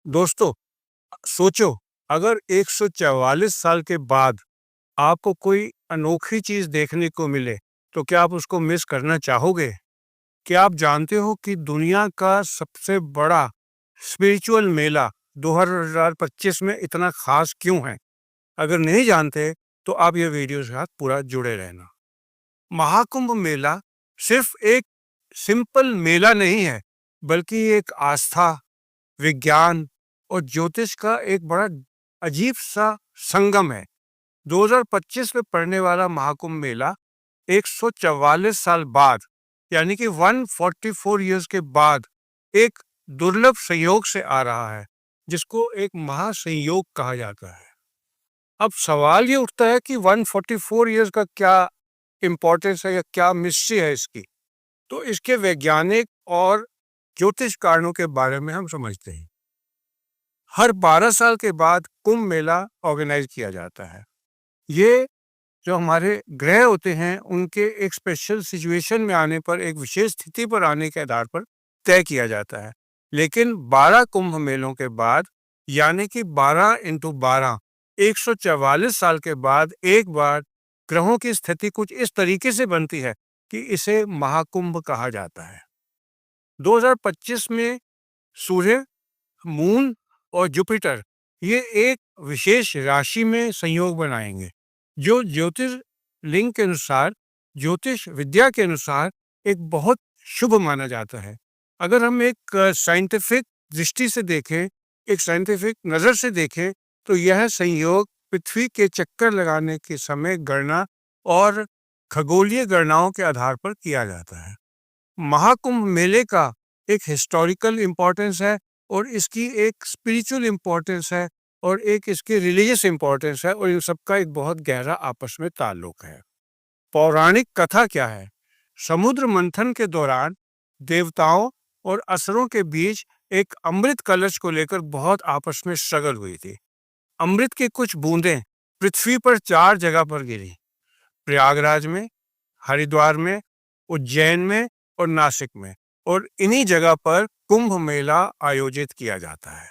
दोस्तों, सोचो, अगर 144 साल के बाद आपको कोई अनोखी चीज देखने को मिले, तो क्या आप उसको मिस करना चाहोगे? क्या आप जानते हो कि दुनिया का सबसे बड़ा स्पिरिचुअल मेला 2025 में इतना खास क्यों है? अगर नहीं जानते, तो आप ये वीडियो के साथ पूरा जुड़े रहना। महाकुंभ मेला सिर्फ एक सिंपल मेला नहीं है, बल्कि एक आस्था, विज्ञान और ज्योतिष का एक बड़ा अजीब सा संगम है। 2025 में पड़ने वाला महाकुंभ मेला 144 साल बाद, यानी कि 144 इयर्स के बाद एक दुर्लभ संयोग से आ रहा है, जिसको एक महासंयोग कहा जाता है। अब सवाल ये उठता है कि 144 इयर्स का क्या इंपॉर्टेंस है या क्या मिस्ट्री है इसकी। तो इसके वैज्ञानिक और ज्योतिष कारणों के बारे में हम समझते हैं। हर 12 साल के बाद कुंभ मेला ऑर्गेनाइज किया जाता है। ये जो हमारे ग्रह होते हैं, उनके एक स्पेशल सिचुएशन में आने पर, एक विशेष स्थिति पर आने के आधार पर तय किया जाता है। लेकिन 12 कुंभ मेलों के बाद, यानी कि 12 इंटू 12, 144 साल के बाद एक बार ग्रहों की स्थिति कुछ इस तरीके से बनती है कि इसे महाकुंभ कहा जाता है। 2025 में सूर्य, मून और जुपिटर ये एक विशेष राशि में संयोग बनाएंगे, जो ज्योतिर्लिंग के अनुसार, ज्योतिष विद्या के अनुसार एक बहुत शुभ माना जाता है। अगर हम एक साइंटिफिक दृष्टि से देखें, एक साइंटिफिक नजर से देखें, तो यह संयोग पृथ्वी के चक्कर लगाने के समय गणना और खगोलीय गणनाओं के आधार पर किया जाता है। महाकुंभ मेले का एक हिस्टोरिकल इम्पोर्टेंस है, और इसकी एक स्पिरिचुअल इम्पोर्टेंस है, और एक इसकी रिलीजियस इम्पोर्टेंस है, और इन सबका एक बहुत गहरा आपस में ताल्लुक है। पौराणिक कथा क्या है? समुद्र मंथन के दौरान देवताओं और असुरों के बीच एक अमृत कलश को लेकर बहुत आपस में स्ट्रगल हुई थी। अमृत की कुछ बूंदें पृथ्वी पर 4 जगह पर गिरी: प्रयागराज में, हरिद्वार में, उज्जैन में और नासिक में। और इन्हीं जगह पर कुंभ मेला आयोजित किया जाता है।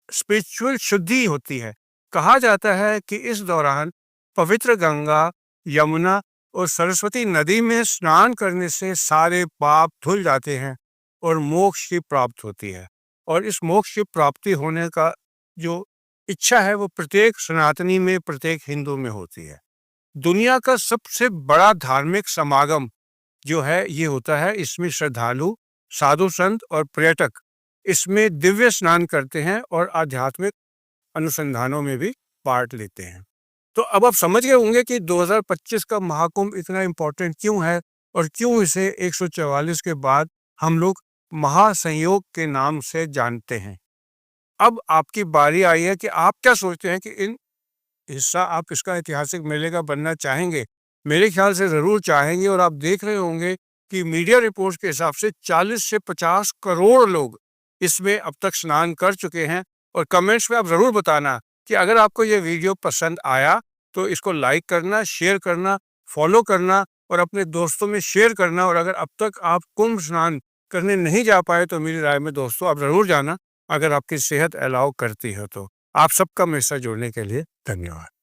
स्पिरिचुअल शुद्धि होती है। कहा जाता है कि इस दौरान पवित्र गंगा, यमुना और सरस्वती नदी में स्नान करने से सारे पाप धुल जाते हैं और मोक्ष की प्राप्ति होती है। और इस मोक्ष की प्राप्ति होने का जो इच्छा है, वो प्रत्येक सनातनी में, प्रत्येक हिंदू में होती है। दुनिया का सबसे बड़ा धार्मिक समागम जो है, ये होता है। इसमें श्रद्धालु, साधु संत और पर्यटक इसमें दिव्य स्नान करते हैं और आध्यात्मिक अनुसंधानों में भी पार्ट लेते हैं। तो अब आप समझ गए होंगे कि 2025 का महाकुंभ इतना इम्पोर्टेंट क्यों है, और क्यों इसे 144 के बाद हम लोग महासंयोग के नाम से जानते हैं। अब आपकी बारी आई है कि आप क्या सोचते हैं कि इन हिस्सा आप इसका ऐतिहासिक मेले का बनना चाहेंगे? मेरे ख्याल से जरूर चाहेंगे। और आप देख रहे होंगे कि मीडिया रिपोर्ट्स के हिसाब से 40 से 50 करोड़ लोग इसमें अब तक स्नान कर चुके हैं। और कमेंट्स में आप जरूर बताना कि अगर आपको ये वीडियो पसंद आया, तो इसको लाइक करना, शेयर करना, फॉलो करना और अपने दोस्तों में शेयर करना। और अगर अब तक आप कुंभ स्नान करने नहीं जा पाए, तो मेरी राय में दोस्तों आप जरूर जाना, अगर आपकी सेहत अलाउ करती है तो। आप सबका मेरे साथ जुड़ने के लिए धन्यवाद।